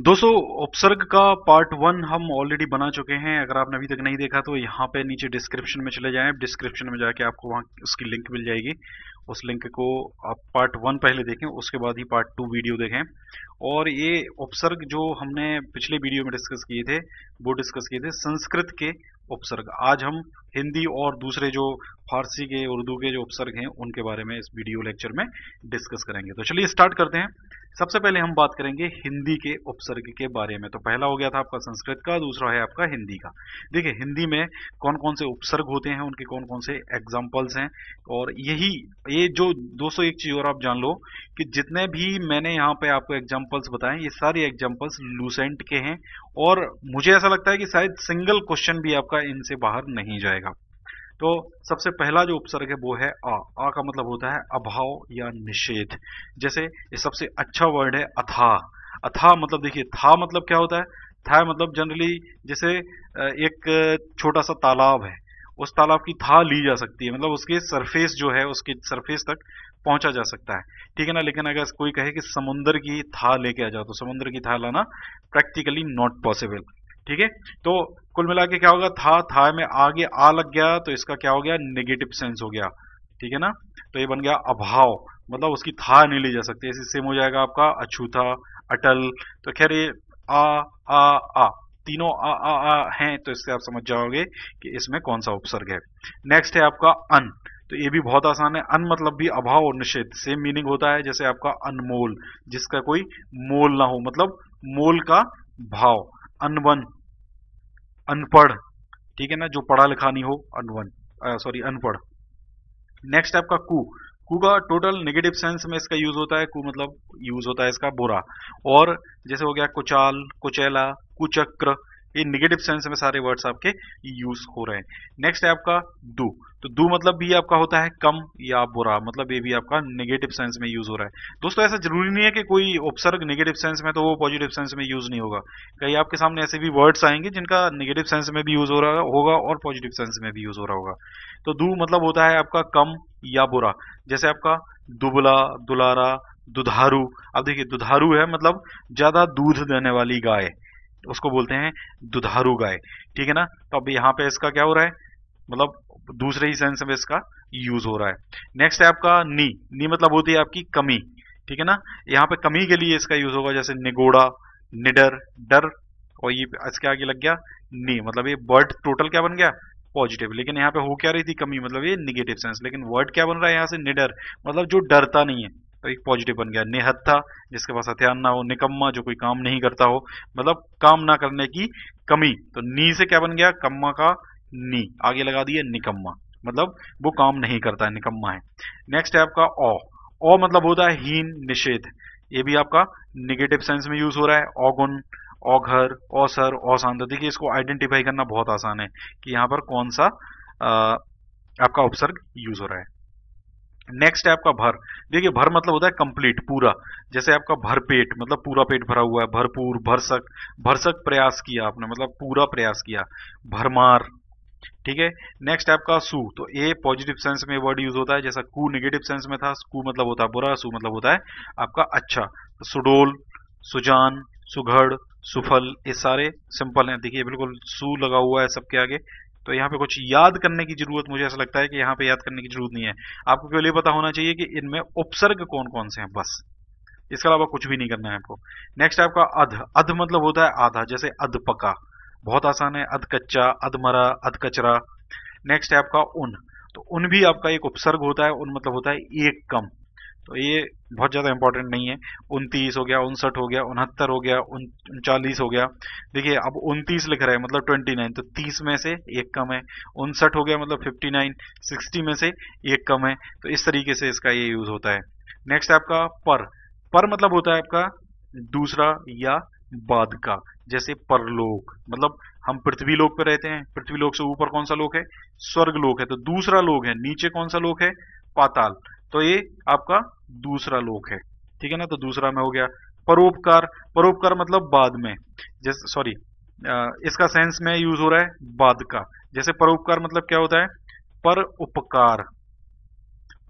दोस्तों, उपसर्ग का पार्ट 1 हम ऑलरेडी बना चुके हैं। अगर आपने अभी तक नहीं देखा तो यहाँ पे नीचे डिस्क्रिप्शन में चले जाएं। डिस्क्रिप्शन में जाके आपको वहाँ उसकी लिंक मिल जाएगी। उस लिंक को आप पार्ट 1 पहले देखें, उसके बाद ही पार्ट 2 वीडियो देखें। और ये उपसर्ग जो हमने पिछले वीडियो में डिस्कस किए थे, वो डिस्कस किए थे संस्कृत के उपसर्ग। आज हम हिंदी और दूसरे जो फारसी के, उर्दू के जो उपसर्ग हैं उनके बारे में इस वीडियो लेक्चर में डिस्कस करेंगे। तो चलिए स्टार्ट करते हैं। सबसे पहले हम बात करेंगे हिंदी के उपसर्ग के बारे में। तो पहला हो गया था आपका संस्कृत का, दूसरा है आपका हिंदी का। देखिए हिंदी में कौन कौन से उपसर्ग होते हैं, उनके कौन कौन से एग्जाम्पल्स हैं। और ये जो दोस्तों एक चीज और आप जान लो कि जितने भी मैंने यहाँ पे आपको एग्जाम्पल्स बताए, ये सारे एग्जाम्पल्स लूसेंट के हैं। और मुझे ऐसा लगता है कि शायद सिंगल क्वेश्चन भी आपका इनसे बाहर नहीं जाएगा। तो सबसे पहला जो उपसर्ग है वो है आ। आ का मतलब होता है अभाव या निषेध। जैसे ये सबसे अच्छा वर्ड है अथाह। अथाह मतलब देखिए, था मतलब क्या होता है? था मतलब जनरली जैसे एक छोटा सा तालाब है, उस तालाब की था ली जा सकती है, मतलब उसके सरफेस जो है, उसके सरफेस तक पहुंचा जा सकता है, ठीक है ना। लेकिन अगर कोई कहे कि समुद्र की था लेके आ जाओ, तो समुद्र की था लाना प्रैक्टिकली नॉट पॉसिबल, ठीक है। तो कुल मिला के क्या होगा, था में आगे आ लग गया तो इसका क्या हो गया, नेगेटिव सेंस हो गया, ठीक है ना। तो ये बन गया अभाव, मतलब उसकी था नहीं ली जा सकती। ऐसे सेम हो जाएगा आपका अछूता, अटल। तो खैर ये आ आ आ तीनों आ हैं, तो इससे आप समझ जाओगे कि इसमें कौन सा उपसर्ग है। नेक्स्ट है आपका अन। तो ये भी बहुत आसान है। अन मतलब भी अभाव और निषेध, सेम मीनिंग होता है। जैसे आपका अनमोल, जिसका कोई मोल ना हो, मतलब मोल का भाव। अनवन, अनपढ़, ठीक है ना, जो पढ़ा लिखा नहीं हो, अनवन, सॉरी अनपढ़। नेक्स्ट आपका कु। कु का टोटल नेगेटिव सेंस में इसका यूज होता है। कु मतलब यूज होता है इसका बुरा। और जैसे हो गया कुचाल, कुचैला, कुचक्र, ये नेगेटिव सेंस में सारे वर्ड्स आपके यूज हो रहे हैं। नेक्स्ट है आपका दु। तो दु मतलब भी आपका होता है कम या बुरा, मतलब ये भी आपका नेगेटिव सेंस में यूज हो रहा है। दोस्तों ऐसा जरूरी नहीं है कि कोई उपसर्ग नेगेटिव सेंस में तो वो पॉजिटिव सेंस में यूज नहीं होगा। कहीं आपके सामने ऐसे भी वर्ड्स आएंगे जिनका नेगेटिव सेंस में भी यूज हो रहा होगा और पॉजिटिव सेंस में भी यूज हो रहा होगा। तो दु मतलब होता है आपका कम या बुरा। जैसे आपका दुबला, दुलारा, दुधारू। अब देखिए दुधारू है मतलब ज्यादा दूध देने वाली गाय, उसको बोलते हैं दुधारू गाय, ठीक है ना। तो अब यहाँ पे इसका क्या हो रहा है, मतलब दूसरे ही सेंस में इसका यूज हो रहा है। नेक्स्ट है आपका नी। नी मतलब होती है आपकी कमी, ठीक है ना। यहाँ पे कमी के लिए इसका यूज होगा, जैसे निगोड़ा, निडर, डर। और ये इसके आगे लग गया नी, मतलब ये वर्ड टोटल क्या बन गया, पॉजिटिव। लेकिन यहाँ पे हो क्या रही थी, कमी, मतलब ये निगेटिव सेंस। लेकिन वर्ड क्या बन रहा है यहाँ से, निडर, मतलब जो डरता नहीं है, तो एक पॉजिटिव बन गया। निहत्था, जिसके पास हथियार ना हो। निकम्मा, जो कोई काम नहीं करता हो, मतलब काम ना करने की कमी। तो नी से क्या बन गया, कम्मा का नी आगे लगा दिया, निकम्मा, मतलब वो काम नहीं करता है, निकम्मा है। नेक्स्ट है आपका ओ। ओ मतलब होता है हीन, निषेध। ये भी आपका निगेटिव सेंस में यूज हो रहा है। औगुन, औघर, औसर, औसान। तो देखिए इसको आइडेंटिफाई करना बहुत आसान है कि यहाँ पर कौन सा आपका उपसर्ग यूज हो रहा है। नेक्स्ट है आपका भर। देखिए भर मतलब होता है कंप्लीट, पूरा। जैसे आपका भरपेट मतलब पूरा पेट भरा हुआ है। भरपूर, भरसक, भरसक प्रयास किया आपने, मतलब पूरा प्रयास किया। भरमार, ठीक है। नेक्स्ट आपका सु। तो ये पॉजिटिव सेंस में वर्ड यूज होता है, जैसा कु नेगेटिव सेंस में था। कु मतलब होता है बुरा, सु मतलब होता है आपका अच्छा। तो सुडोल, सुजान, सुघड़, सुफल, ये सारे सिंपल हैं। देखिए बिल्कुल सु लगा हुआ है सबके आगे। तो यहाँ पे कुछ याद करने की जरूरत, मुझे ऐसा लगता है कि यहाँ पे याद करने की जरूरत नहीं है। आपको केवल ये पता होना चाहिए कि इनमें उपसर्ग कौन कौन से हैं, बस। इसके अलावा कुछ भी नहीं करना है आपको। नेक्स्ट आपका अध। अध मतलब होता है आधा, जैसे अध पका, बहुत आसान है। अध कच्चा, अध मरा, अध कचरा। नेक्स्ट है आपका उन। तो उन भी आपका एक उपसर्ग होता है। उन मतलब होता है एक कम। तो ये बहुत ज्यादा इंपॉर्टेंट नहीं है। 29 हो गया, 59 हो गया, 69 हो गया, 39 हो गया। देखिए अब 29 लिख रहे हैं मतलब 29, तो 30 में से एक कम है। 59 हो गया मतलब 59, 60 में से एक कम है। तो इस तरीके से इसका ये यूज होता है। नेक्स्ट आपका पर। पर मतलब होता है आपका दूसरा या बाद का। जैसे परलोक, मतलब हम पृथ्वी लोक पे रहते हैं, पृथ्वी लोक से ऊपर कौन सा लोक है, स्वर्ग लोक है। तो दूसरा लोक है, नीचे कौन सा लोक है, पाताल। तो ये आपका दूसरा लोक है, ठीक है ना। तो दूसरा में हो गया। परोपकार। परोपकार मतलब बाद में, जैसे सॉरी इसका सेंस में यूज हो रहा है बाद का। जैसे परोपकार मतलब क्या होता है, पर उपकार।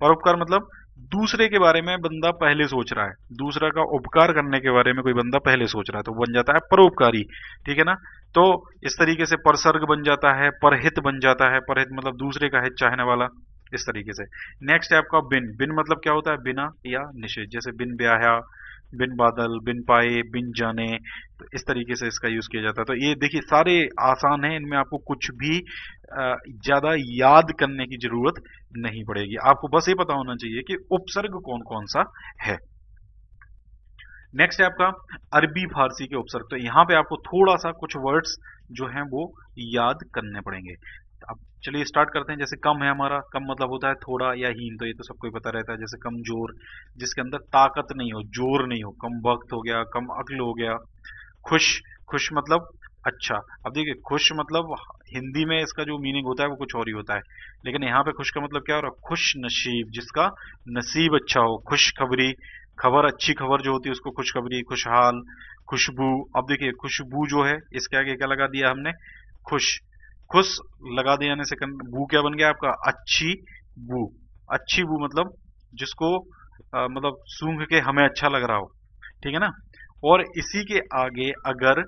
परोपकार मतलब दूसरे के बारे में बंदा पहले सोच रहा है, दूसरा का उपकार करने के बारे में कोई बंदा पहले सोच रहा है, तो बन जाता है परोपकारी। ठीक है ना। तो इस तरीके से परसर्ग बन जाता है, परहित बन जाता है, परहित मतलब दूसरे का हित चाहने वाला, इस तरीके से। नेक्स्ट है आपका बिन। बिन मतलब क्या होता है? बिना या निषेध, जैसे बिन ब्याहा, बिन बादल, बिन पाए, बिन जाने, तो इस तरीके से इसका यूज किया जाता है। तो ये देखिए सारे आसान हैं, इनमें आपको कुछ भी ज्यादा याद करने की जरूरत नहीं पड़ेगी, आपको बस ये पता होना चाहिए कि उपसर्ग कौन कौन सा है। नेक्स्ट है आपका अरबी फारसी के उपसर्ग। तो यहाँ पे आपको थोड़ा सा कुछ वर्ड्स जो हैं वो याद करने पड़ेंगे। अब चलिए स्टार्ट करते हैं। जैसे कम है हमारा, कम मतलब होता है थोड़ा या हीन, तो ये तो सबको ही पता रहता है। जैसे कमजोर, जिसके अंदर ताकत नहीं हो, जोर नहीं हो। कम वक्त हो गया, कम अक्ल हो गया। खुश, खुश मतलब अच्छा। अब देखिए खुश मतलब हिंदी में इसका जो मीनिंग होता है वो कुछ और ही होता है, लेकिन यहाँ पे खुश का मतलब क्या हो रहा है? खुश नसीब, जिसका नसीब अच्छा हो। खुशखबरी, खबर, अच्छी खबर जो होती है उसको खुशखबरी। खुशहाल, खुशबू। अब देखिए खुशबू जो है इसके आगे क्या लगा दिया हमने? खुश। खुश लगा देने से बू क्या बन गया आपका? अच्छी बू। अच्छी बू मतलब जिसको मतलब सूंघ के हमें अच्छा लग रहा हो। ठीक है ना। और इसी के आगे अगर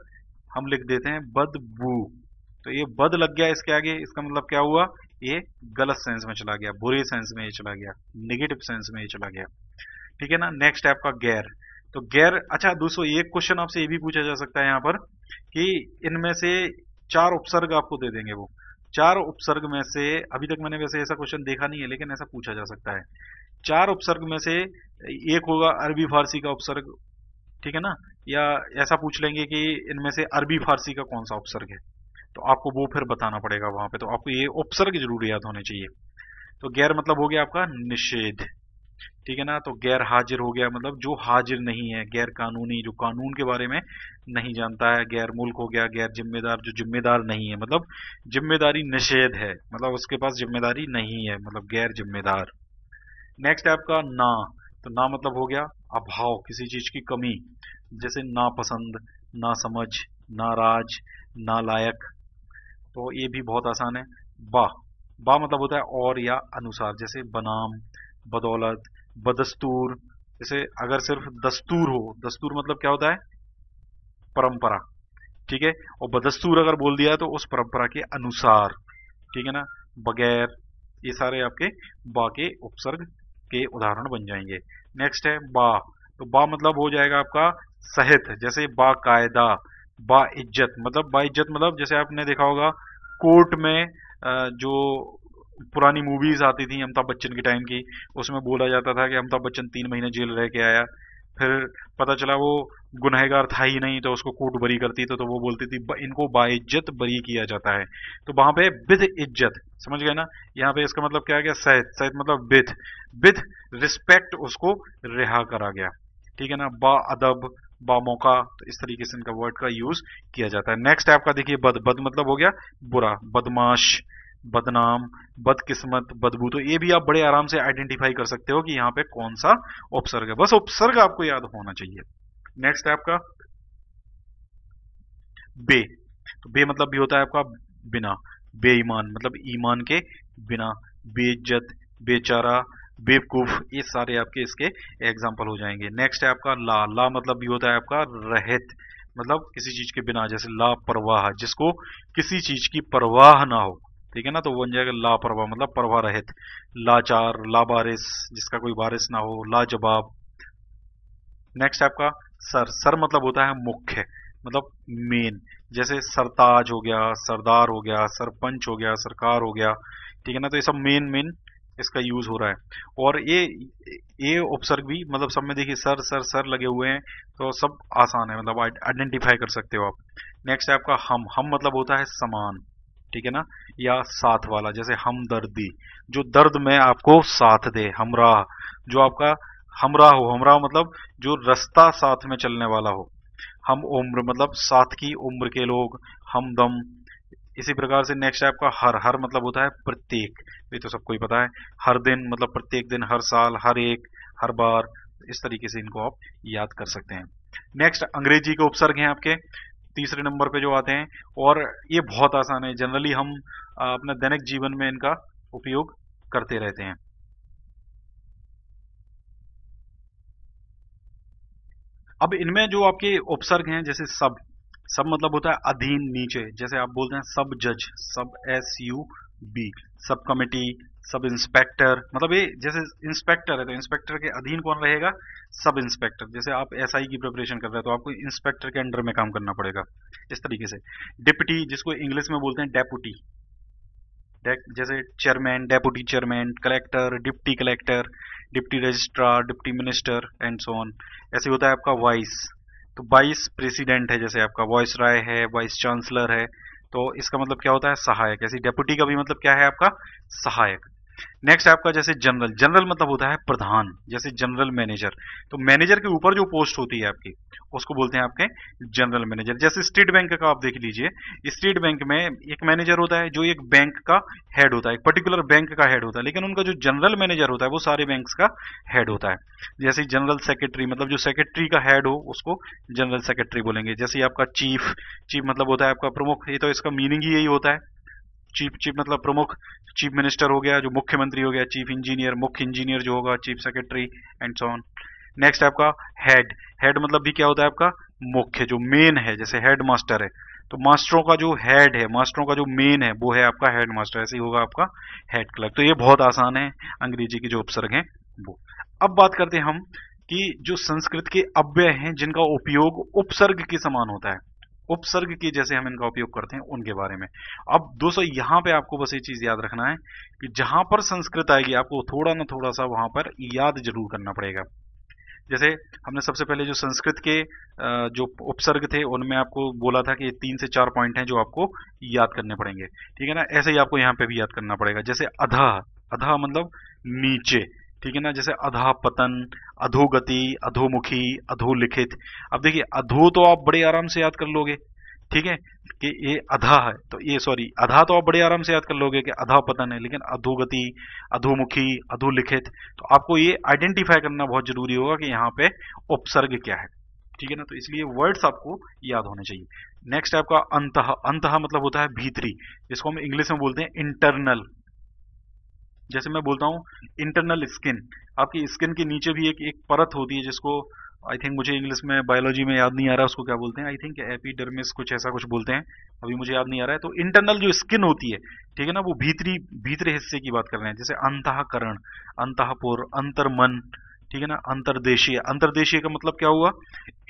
हम लिख देते हैं बदबू, तो ये बद लग गया इसके आगे, इसका मतलब क्या हुआ? ये गलत सेंस में चला गया, बुरे सेंस में ये चला गया, नेगेटिव सेंस में ये चला गया। ठीक है ना। नेक्स्ट है आपका गैर। तो गैर, अच्छा दोस्तों एक क्वेश्चन आपसे ये भी पूछा जा सकता है यहाँ पर कि इनमें से चार उपसर्ग आपको दे देंगे, वो चार उपसर्ग में से, अभी तक मैंने वैसे ऐसा क्वेश्चन देखा नहीं है लेकिन ऐसा पूछा जा सकता है, चार उपसर्ग में से एक होगा अरबी फारसी का उपसर्ग। ठीक है ना। या ऐसा पूछ लेंगे कि इनमें से अरबी फारसी का कौन सा उपसर्ग है, तो आपको वो फिर बताना पड़ेगा वहां पे, तो आपको ये उपसर्ग जरूर याद होने चाहिए। तो गैर मतलब हो गया आपका निषेध। ठीक है ना। तो गैर हाजिर हो गया मतलब जो हाजिर नहीं है, गैर कानूनी, जो कानून के बारे में नहीं जानता है। गैर मुल्क हो गया गैर जिम्मेदार, जो जिम्मेदार नहीं है, मतलब जिम्मेदारी निषेध है, मतलब उसके पास जिम्मेदारी नहीं है, मतलब गैर जिम्मेदार। नेक्स्ट है आपका ना। तो ना मतलब हो गया अभाव, किसी चीज की कमी, जैसे नापसंद, ना समझ, नाराज, नालायक। तो ये भी बहुत आसान है। बा, बा मतलब होता है और या अनुसार, जैसे बनाम, बदौलत, बदस्तूर। जैसे अगर सिर्फ दस्तूर हो, दस्तूर मतलब क्या होता है? परंपरा। ठीक है। और बदस्तूर अगर बोल दिया तो उस परंपरा के अनुसार। ठीक है ना। बगैर, ये सारे आपके बा के उपसर्ग के उदाहरण बन जाएंगे। नेक्स्ट है बा। तो बा मतलब हो जाएगा आपका सहित, जैसे बाकायदा, बा इज्जत, मतलब बा इज्जत मतलब जैसे आपने देखा होगा कोर्ट में जो पुरानी मूवीज आती थी अमिताभ बच्चन के टाइम की, उसमें बोला जाता था कि अमिताभ बच्चन 3 महीने जेल रह के आया, फिर पता चला वो गुनहगार था ही नहीं, तो उसको कोर्ट बरी करती तो वो बोलती थी इनको बाइज्जत बरी किया जाता है। तो वहां पे विद इज्जत, समझ गए ना। यहाँ पे इसका मतलब क्या आ गया? सहित, सहित मतलब विद रिस्पेक्ट उसको रिहा करा गया। ठीक है ना। बा अदब, बा मौका, तो इस तरीके से इनका वर्ड का यूज किया जाता है। नेक्स्ट है आपका देखिए बद। बद मतलब हो गया बुरा, बदमाश, बदनाम, बदकिस्मत, बदबू। तो ये भी आप बड़े आराम से आइडेंटिफाई कर सकते हो कि यहाँ पे कौन सा उपसर्ग है, बस उपसर्ग आपको याद होना चाहिए। नेक्स्ट है आपका बे। तो बे मतलब भी होता है आपका बिना, बेईमान मतलब ईमान के बिना, बेइज्जत, बेचारा, बेवकूफ, ये सारे आपके इसके एग्जाम्पल हो जाएंगे। नेक्स्ट है आपका ला। ला मतलब भी होता है आपका रहित, मतलब किसी चीज के बिना, जैसे लापरवाह, जिसको किसी चीज की परवाह ना हो। ठीक है ना। तो वो बन जाएगा लापरवाह, मतलब परवाह रहित। लाचार, लाबारिस, जिसका कोई बारिश ना हो, लाजवाब। नेक्स्ट आपका सर। सर मतलब होता है मुख्य, मतलब मेन, जैसे सरताज हो गया, सरदार हो गया, सरपंच हो गया, सरकार हो गया। ठीक है ना। तो ये सब मेन मेन इसका यूज हो रहा है। और ये उपसर्ग भी मतलब सब में देखिए सर सर सर लगे हुए हैं, तो सब आसान है, मतलब आइडेंटिफाई कर सकते हो आप। नेक्स्ट है आपका हम। हम मतलब होता है समान। ठीक है ना। या साथ वाला, जैसे हमदर्दी, जो दर्द में आपको साथ दे। हमराह, जो आपका हमराह हो। हमराह मतलब जो रास्ता साथ में चलने वाला हो। हम उम्र मतलब साथ की उम्र के लोग। हमदम। इसी प्रकार से नेक्स्ट है आपका हर। हर मतलब होता है प्रत्येक, ये तो सबको ही पता है। हर दिन मतलब प्रत्येक दिन, हर साल, हर एक, हर बार। इस तरीके से इनको आप याद कर सकते हैं। नेक्स्ट अंग्रेजी के उपसर्ग हैं आपके तीसरे नंबर पे जो आते हैं, और ये बहुत आसान है, जनरली हम अपने दैनिक जीवन में इनका उपयोग करते रहते हैं। अब इनमें जो आपके उपसर्ग हैं, जैसे सब, सब मतलब होता है अधीन, नीचे, जैसे आप बोलते हैं सब जज, सब SUB, सब कमिटी, सब इंस्पेक्टर, मतलब ये जैसे इंस्पेक्टर है तो इंस्पेक्टर के अधीन कौन रहेगा, सब इंस्पेक्टर। जैसे आप SI की प्रिपरेशन कर रहे हैं तो आपको इंस्पेक्टर के अंडर में काम करना पड़ेगा, इस तरीके से। डिप्टी, जिसको इंग्लिश में बोलते हैं डेपुटी, जैसे chairman, deputy chairman, collector, deputy collector, deputy registrar, deputy minister and so on. ऐसे होता है आपका वाइस, तो वाइस प्रेसिडेंट है, जैसे आपका वॉइस राय है, वाइस चांसलर है, तो इसका मतलब क्या होता है, सहायक। ऐसे डेप्यूटी का भी मतलब क्या है आपका, सहायक। नेक्स्ट आपका जैसे जनरल, जनरल मतलब होता है प्रधान, जैसे जनरल मैनेजर, तो मैनेजर के ऊपर जो पोस्ट होती है आपकी उसको बोलते हैं आपके जनरल मैनेजर। जैसे स्टेट बैंक का आप देख लीजिए, स्टेट बैंक में एक मैनेजर होता है जो एक बैंक का हेड होता है, एक पर्टिकुलर बैंक का हेड होता है, लेकिन उनका जो जनरल मैनेजर होता है वो सारे बैंक्स का हेड होता है। जैसे जनरल सेक्रेटरी, मतलब जो सेक्रेटरी का हेड हो उसको जनरल सेक्रेटरी बोलेंगे। जैसे आपका चीफ, चीफ मतलब होता है आपका प्रमुख, ये तो इसका मीनिंग ही यही होता है, चीफ, चीफ मतलब प्रमुख। चीफ मिनिस्टर हो गया जो मुख्यमंत्री हो गया, चीफ इंजीनियर, मुख्य इंजीनियर जो होगा chief secretary and so on. Next आपका हेड, हेड मतलब भी क्या होता है आपका मुख्य, जो मेन है, जैसे हेड मास्टर है तो मास्टरों का जो हेड है, मास्टरों का जो मेन है वो है आपका हेड मास्टर, ऐसे ही होगा आपका हेड क्लर्क। तो ये बहुत आसान है अंग्रेजी के जो उपसर्ग हैं वो। अब बात करते हैं हम कि जो संस्कृत के अव्यय हैं जिनका उपयोग उपसर्ग के समान होता है, उपसर्ग की जैसे हम इनका उपयोग करते हैं उनके बारे में। अब दोस्तों यहाँ पे आपको बस ये चीज याद रखना है कि जहां पर संस्कृत आएगी आपको थोड़ा ना थोड़ा सा वहां पर याद जरूर करना पड़ेगा। जैसे हमने सबसे पहले जो संस्कृत के जो उपसर्ग थे उनमें आपको बोला था कि 3 से 4 पॉइंट हैं जो आपको याद करने पड़ेंगे, ठीक है ना। ऐसे ही आपको यहाँ पे भी याद करना पड़ेगा। जैसे अधः, अधः मतलब नीचे, ठीक है ना। जैसे अधः पतन, अधोगति, अधोमुखी, अधोलिखित। अब देखिए अधो तो आप बड़े आराम से याद कर लोगे, ठीक है, कि ये अधा है, तो ये सॉरी अधा तो आप बड़े आराम से याद कर लोगे कि अधा पतन है, लेकिन अधोगति, अधोमुखी, अधोलिखित, तो आपको ये आइडेंटिफाई करना बहुत जरूरी होगा कि यहाँ पे उपसर्ग क्या है, ठीक है ना। तो इसलिए वर्ड्स आपको याद होने चाहिए। नेक्स्ट आपका अंतः, अंतः मतलब होता है भीतरी, जिसको हम इंग्लिश में बोलते हैं इंटरनल। जैसे मैं बोलता हूँ इंटरनल स्किन, आपकी स्किन के नीचे भी एक एक परत होती है जिसको आई थिंक, मुझे इंग्लिश में बायोलॉजी में याद नहीं आ रहा उसको क्या बोलते हैं, आई थिंक एपिडर्मिस कुछ ऐसा कुछ बोलते हैं, अभी मुझे याद नहीं आ रहा है। तो इंटरनल जो स्किन होती है, ठीक है ना, वो भीतरी, भीतरे हिस्से की बात कर रहे हैं। जैसे अंतःकरण, अंतःपुर, अंतर्मन, ठीक है ना। अंतर्देशीय, अंतर्देशीय का मतलब क्या हुआ,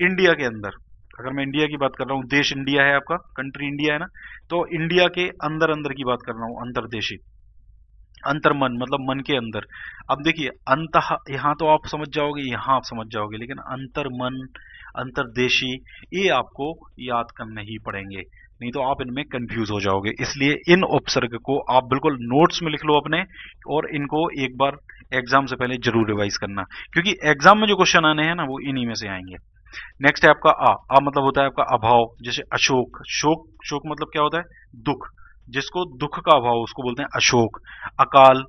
इंडिया के अंदर। अगर मैं इंडिया की बात कर रहा हूँ, देश इंडिया है आपका, कंट्री इंडिया है ना, तो इंडिया के अंदर अंदर की बात कर रहा हूँ, अंतर्देशी। अंतर्मन मतलब मन के अंदर। अब देखिए अंतः, यहाँ तो आप समझ जाओगे, यहाँ आप समझ जाओगे, लेकिन अंतर्मन, अंतर्देशी, ये आपको याद करने ही पड़ेंगे, नहीं तो आप इनमें कंफ्यूज हो जाओगे। इसलिए इन उपसर्ग को आप बिल्कुल नोट्स में लिख लो अपने, और इनको एक बार एग्जाम से पहले जरूर रिवाइज करना, क्योंकि एग्जाम में जो क्वेश्चन आने हैं ना वो इन्हीं में से आएंगे। नेक्स्ट है आपका आ मतलब होता है आपका अभाव। जैसे अशोक, शोक, शोक मतलब क्या होता है, दुख, जिसको दुख का अभाव उसको बोलते हैं अशोक। अकाल,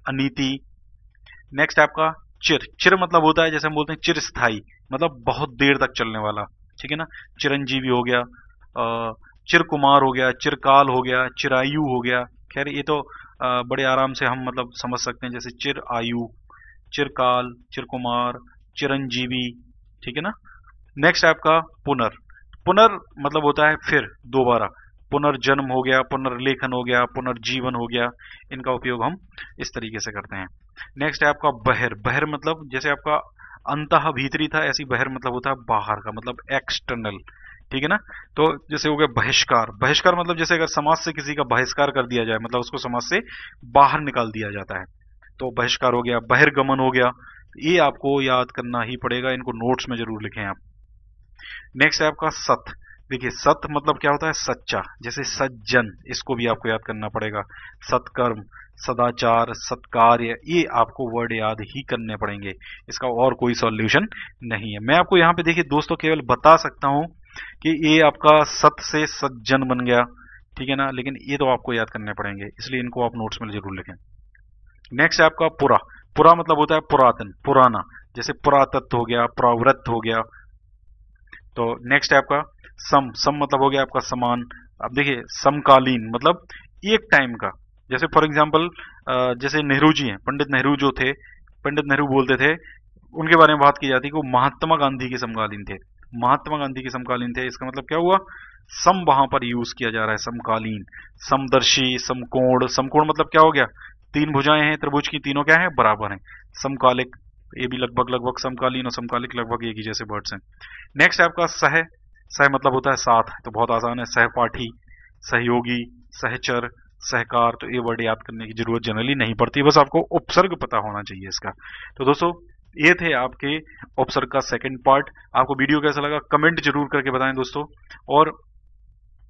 अनीति। नेक्स्ट आपका चिर, चिर मतलब होता है, जैसे हम बोलते हैं चिरस्थाई, मतलब बहुत देर तक चलने वाला, ठीक है ना। चिरंजीवी हो गया, चिर कुमार हो गया, चिरकाल हो गया, चिरायु हो गया। खैर ये तो बड़े आराम से हम मतलब समझ सकते हैं, जैसे चिर आयु, चिरकाल, चिरकुमार, चिरंजीवी, ठीक है ना। नेक्स्ट आपका पुनर, पुनर मतलब होता है फिर, दोबारा। पुनर्जन्म हो गया, पुनर्लेखन हो गया, पुनर्जीवन हो गया, इनका उपयोग हम इस तरीके से करते हैं। नेक्स्ट है आपका बहिर, बहिर मतलब जैसे आपका अंतः भीतरी था, ऐसी बहिर मतलब होता है बाहर का, मतलब एक्सटर्नल, ठीक है ना। तो जैसे हो गया बहिष्कार, बहिष्कार मतलब जैसे अगर समाज से किसी का बहिष्कार कर दिया जाए, मतलब उसको समाज से बाहर निकाल दिया जाता है, तो बहिष्कार हो गया। बहिर्गमन हो गया, ये आपको याद करना ही पड़ेगा, इनको नोट्स में जरूर लिखें आप। नेक्स्ट है आपका सत, देखिए सत मतलब क्या होता है, सच्चा। जैसे सज्जन, इसको भी आपको याद करना पड़ेगा। सत्कर्म, सदाचार, सत्कार्य, ये आपको वर्ड याद ही करने पड़ेंगे, इसका और कोई सॉल्यूशन नहीं है। मैं आपको यहाँ पे देखिए दोस्तों केवल बता सकता हूं कि ये आपका सत से सज्जन बन गया, ठीक है ना, लेकिन ये तो आपको याद करने पड़ेंगे, इसलिए इनको आप नोट्स में जरूर लिखें। नेक्स्ट है आपका पुरा, पुरा मतलब होता है पुरातन, पुराना। जैसे पुरातत्व हो गया, प्रावृत्त हो गया। तो नेक्स्ट है आपका सम, सम मतलब हो गया आपका समान। अब देखिए समकालीन मतलब एक टाइम का, जैसे फॉर एग्जांपल जैसे नेहरू जी हैं, पंडित नेहरू जो थे, पंडित नेहरू बोलते थे उनके बारे में बात की जाती है कि वो महात्मा गांधी के समकालीन थे। महात्मा गांधी के समकालीन थे, इसका मतलब क्या हुआ, सम वहां पर यूज किया जा रहा है, समकालीन, समदर्शी, समकोण। समकोण मतलब क्या हो गया, तीन भुजाएं हैं त्रिभुज की, तीनों क्या है, बराबर हैं। समकालिक, ये भी लगभग लगभग समकालीन और समकालिक लगभग एक ही जैसे वर्ड्स हैं। नेक्स्ट है आपका सह। सह मतलब होता है साथ, तो बहुत आसान है, सहपाठी, सहयोगी, सहचर, सहकार। तो ये वर्ड याद करने की जरूरत जनरली नहीं पड़ती, बस आपको उपसर्ग पता होना चाहिए इसका। तो दोस्तों ये थे आपके उपसर्ग का सेकंड पार्ट। आपको वीडियो कैसा लगा कमेंट जरूर करके बताएं दोस्तों। और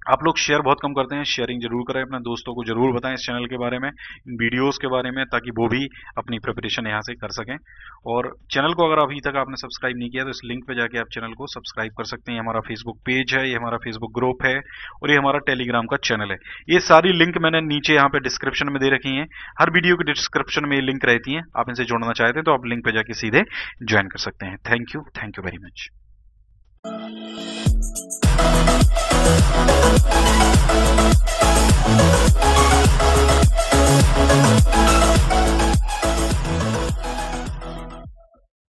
आप लोग शेयर बहुत कम करते हैं, शेयरिंग जरूर करें, अपने दोस्तों को जरूर बताएं इस चैनल के बारे में, इन वीडियोस के बारे में, ताकि वो भी अपनी प्रिपरेशन यहाँ से कर सकें। और चैनल को अगर अभी तक आपने सब्सक्राइब नहीं किया तो इस लिंक पे जाके आप चैनल को सब्सक्राइब कर सकते हैं। ये हमारा फेसबुक पेज है, ये हमारा फेसबुक ग्रुप है और ये हमारा टेलीग्राम का चैनल है। ये सारी लिंक मैंने नीचे यहाँ पे डिस्क्रिप्शन में दे रखी है। हर वीडियो की डिस्क्रिप्शन में ये लिंक रहती है, आप इनसे जुड़ना चाहते हैं तो आप लिंक पे जाके सीधे ज्वाइन कर सकते हैं। Thank you very much.